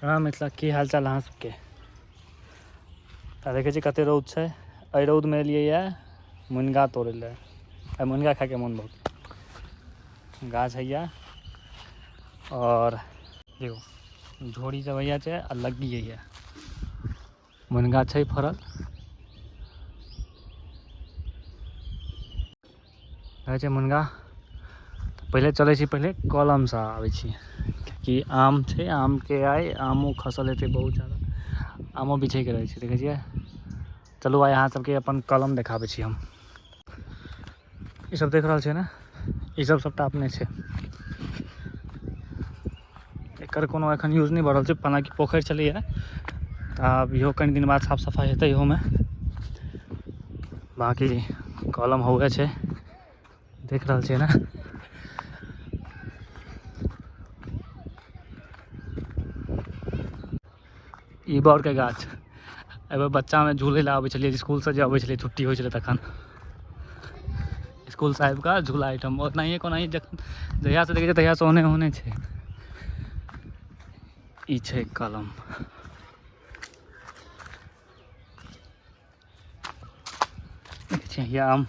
प्रणाम मिथिला, की हाल चाल अहाँ सबके। देखै छी कते रौद छै। एहि रौदमे एलियै यऽ मुनगा तोड़ै लए। आइ मुनगा खायके मोन बहुत। गाछ हैया और देखो झोड़ी सब हैया छै आ लग्गी हैया। मुनगा छै फड़ल। रहै छै मुनगा। पहिले चलै छी, पहिले कलमसँ आबै छी कि आम छै, आमके आइ आमो खसल हेतै बहुत ज़्यादा। आमो बिछैके रहै छै, देखै छियै। चलू आइ अहाँ सबके अपन कलम देखाबै छी हम। ई सब देख रहल छियै ने, ई सब सबटा अपने छै। एकर कोनो एखन यूज नहीं भऽ रहल छै, हालांकि पोखरि छलैए तऽ आब इहो कनि दिन बाद साफ सफाई हेतै इहोमे। बाकी कलम हुए छै, देख रहल छियै ने। ई बड़के गाछ। एहिबेर बच्चामे झूलै लए आबै छलियै, इसकुलसँ जे अबै छलियै छुट्टी होइ छलै तखन। स्कूलसँ आबि कऽ झूला आइटम ओनाहिए कोनाहिए जहियासँ देखै छै तहियासँ ओहने छै। ई छै कलम। देखिए आम।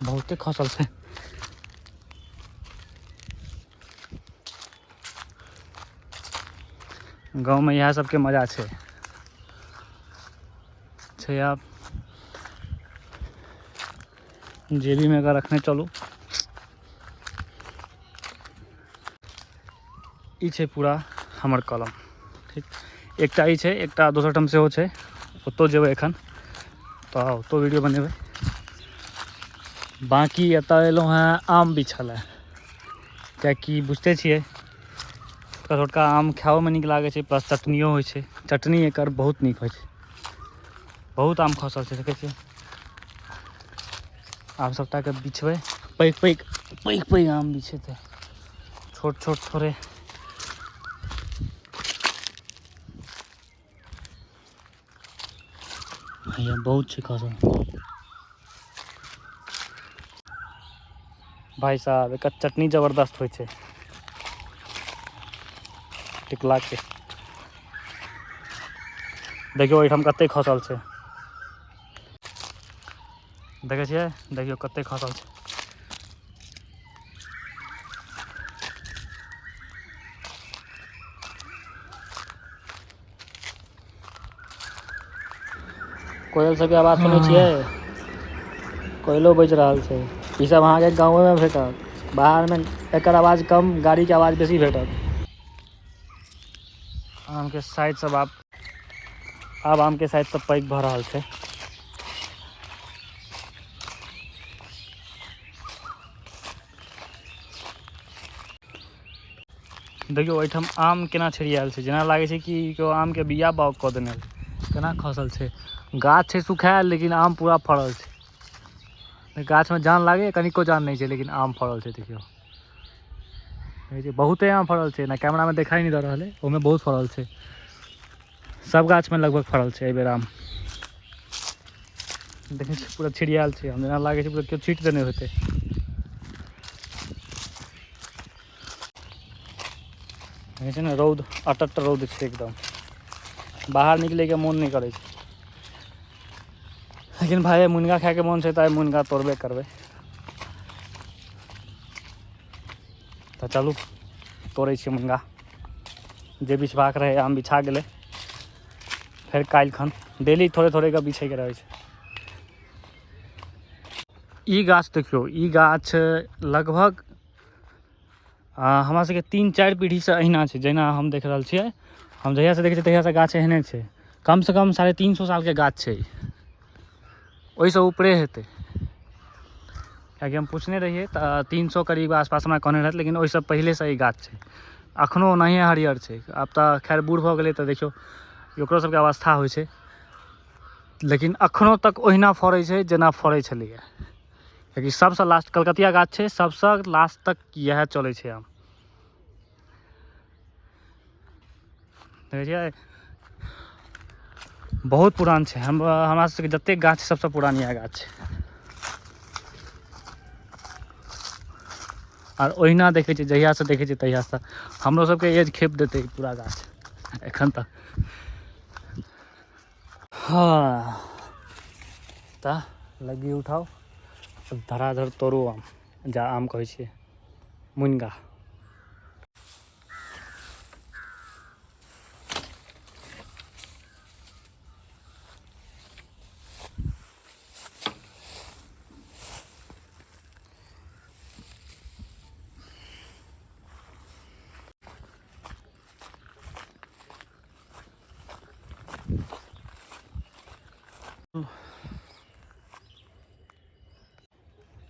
बहुते खसल छै। गाँवमे इएह सबके मजा छै। आब जेबीमे अगर रखने चलू। ई छै पूरा हमर कलम, ठीक। एकटा ई छै, एकटा दोसर ठाम सेहो छै। ओतौ जेबै एखन तऽ ओतौ वीडियो बनेबै। बाकी एतऽ एलहुँ हेँ आम बिछऽ लए, किएकि बुझिते छियै छोटका छोटका आम खाओमे नीक लागै छै, प्लस चटनियो होइ छै। चटनी एकर बहुत नीक होइ छै। बहुत आम खसल छै, देखै छियै। आब सबटाके बिछबै। पैघ पैघ आम बिछेतै, छोट छोट थोड़े। भैया बहुत छै खसल। भाई साहब एकर चटनी जबरदस्त होइ छै टिकलाके। देखियौ ओहिठाम कते खसल छै, देखै छियै। देखियौ कते खसल छै। कोयल सबके आवाज सुनै छियै, कोयलो बजि रहल छै। ई सब अहाँके गाँवेमे भेटत, बाहरमे एकर आवाज कम, गाड़ीके आवाज बेसी भेटत। आमके साइज सब आब आमके साइज सब पैघ भऽ रहल छै। देखियौ ओहिठाम आम केना छिड़ियायल छै, जेना लागै छै कि केओ आमके बिया बाउग कऽ देने छै। केना खसल छै। गाछ छै सुखायल, लेकिन आम पूरा फड़ल छै। गाछमे जान लागैए, कनिको जान नहीं छै, लेकिन आम फड़ल छै। देखियौ बहुते आम फड़ल छै, ना कैमरामे देखाई नहीं दऽ रहल है, ओहिमे बहुत फड़ल छै। सब गाछमे लगभग फड़ल छै एहि बेर आम। देखै छियै पूरा छिड़ियायल छै, जेना लागै छै पूरा केओ छीट देने होतै। देखै छै ने रौद, अटट रौद छै एकदम। बाहर निकलैके मोन नहीं करै छै। लेकिन भाई मुनगा खायके मोन छै तऽ आइ मुनगा तोड़बे करबै। तऽ चलू तोड़ै छियै मुनगा। जे बिछबाक रहै आम बिछा गेलै। फेर काल्हि खन डेली थोड़े थोड़े कऽ बिछैके रहै छै। ई गाछ देखियौ, ई गाछ लगभग हमरा सबके 3-4 पीढ़ीसँ अहिना छै। जहिना हम देख रहल छियै, हम जहियासँ देखै छियै तहियासँ गाछ एहने छै। कमसँ कम 350 सालके गाछ छै। ओहिसँ ऊपरे हेतै, किएकि हम पुछने रहियै तऽ 300 करीब आसपास हमरा कहने रहथि, लेकिन ओहिसँ पहिलेसँ ई गाछ छै। एखनहु ओनाहिए हरियर छै। आब तऽ खैर बूढ़ भऽ गेलै तऽ देखियौ ओकरो सबके अवस्था होइ छै, लेकिन एखनहु तक ओहिना फड़ै छै जेना फड़ै छलैए। किएकि सबसँ लास्ट कलकतिया गाछ छै, सबसँ लास्ट तक इएह चलै छै आम। देखै छियै बहुत पुरान छै। हमरा सबके जतेक गाछ सबसँ पुरान इएह गाछ छै। और ओहिना देखै छियै, जहियासँ देखै छियै तहियासँ हमरो सबके एज खेप देतै पूरा गाछ एखन तक। हाँ तऽ लग्गी उठाउ, धराधर तोड़ू आम, जा आम कहै छियै मुनगा।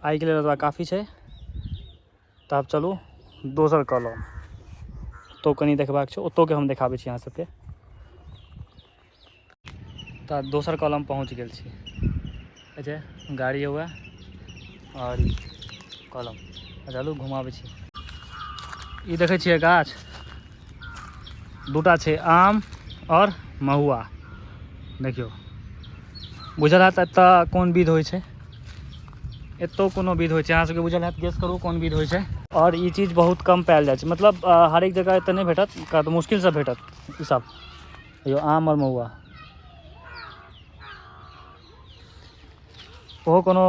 आइ के लेल एतबा काफी छै। तऽ आब चलू दोसर कलम, ओतौ कनि देखबाक छै, ओतौके हम देखाबै छी अहाँ सबके। तऽ दोसर कलम पहुँच गेल छी। जे गाड़ी हुए और कलम, चलू घुमाबै छी। ई देखै छियै गाछ, दूटा छै, आम और महुआ। देखियौ बुझल हैत एतऽ कोन विध होइ छै, एतौ कोनो विध होइ छै, अहाँ सबके बुझल हैत, गेस करू कोन विध होइ छै। और ई चीज बहुत कम पायल जाइ छै, मतलब हरेक जगह एतऽ नहि भेटत, तऽ मुश्किलसँ भेटत ई सब। देखियौ आम और महुआ, ओहो कोनो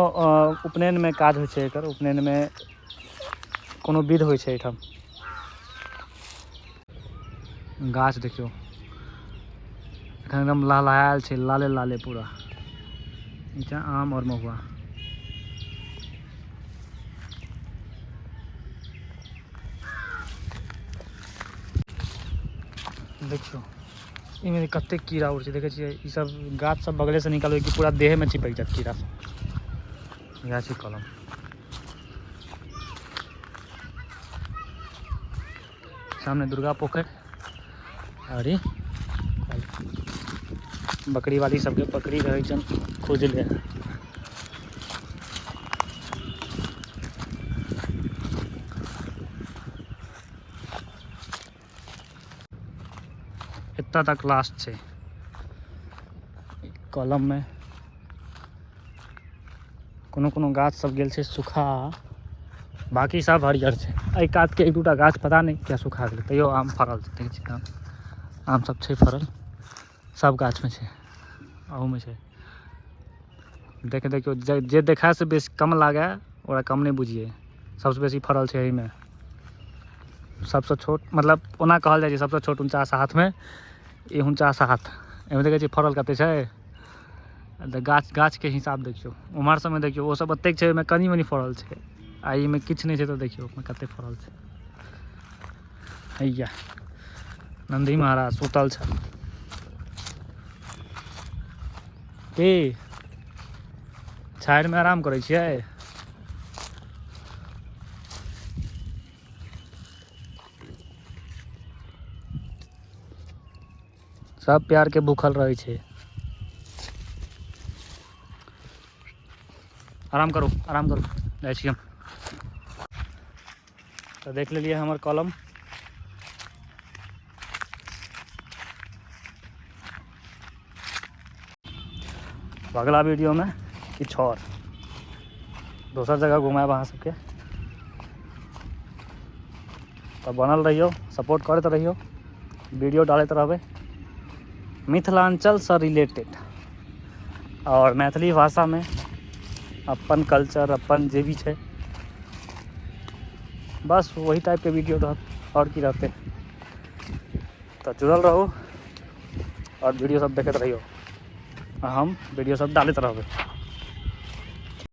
उपनयनमे काज होइ छै एकर, उपनयनमे कोनो विध होइ छै एहिठाम। गाछ देखियौ एखन एकदम लहलहायल छै, लाले लाले पूरा। नीचा आम और महुआ। देखियौ इमे कते कीड़ा उड़ छै, देखै छियै ई सब गाछ सब बगले से निकलबै कि पूरा देह में चिपक जायत कीड़ा सब। इएह छै कलम। सामने दुर्गा पोखरि, और ई बकरी वाली सबके बकरी रहै छनि खोजले। एतऽ तक लास्ट छै कलम में। कोनो कोनो गाछ सब गेल छै सुखा, बाकी सब हरियर छै। एहि कात के एक दूटा गाछ पता नहीं क्या सुखा गेलै, तैयो आम फड़ल छै, देखै छियै आम सब छै फड़ल, सब गाछ में छै, अहू में छै। देखियौ जे देखाय से बेसी कम लागे ओकरा कम नहीं बुझिए, सबसे बेसी फड़ल छै एहिमे। सबसे छोट मतलब ओना कहल जाइ छै सबसे छोट 49 हाथ में, ई 49 हाथ। एहिमे देखै छियै फड़ल कते छै, गाछ के हिसाब देखियौ। उम्हर सबमे देखियौ ओ सब एतेक छै, ओहिमे कनी मनी फड़ल छै, आ एहिमे किछु नहीं छै तऽ देखियौ कते फड़ल छै। हैया नंदी महाराज सुतल छै की छाड़िमे आराम करै छियै। सब प्यार के भूखल रहै छै। आराम करू आराम करू, जाइ छी हम। तऽ देख लेलिए हमर कलम। अगला वीडियो में किछु और दोसर जगह घुमाएब अहाँ सबके। तऽ बनल रहियो, सपोर्ट करैत रहियो, वीडियो डालैत रहबै मिथिलांचल से रिलेटेड और मैथिली भाषा में अपन कल्चर, अपन जे भी छै, बस वही टाइप के वीडियो रहत और की रहते। तो जुड़ल रहू और वीडियो सब देखते रहियो, हम वीडियो सब डालैत रहबै।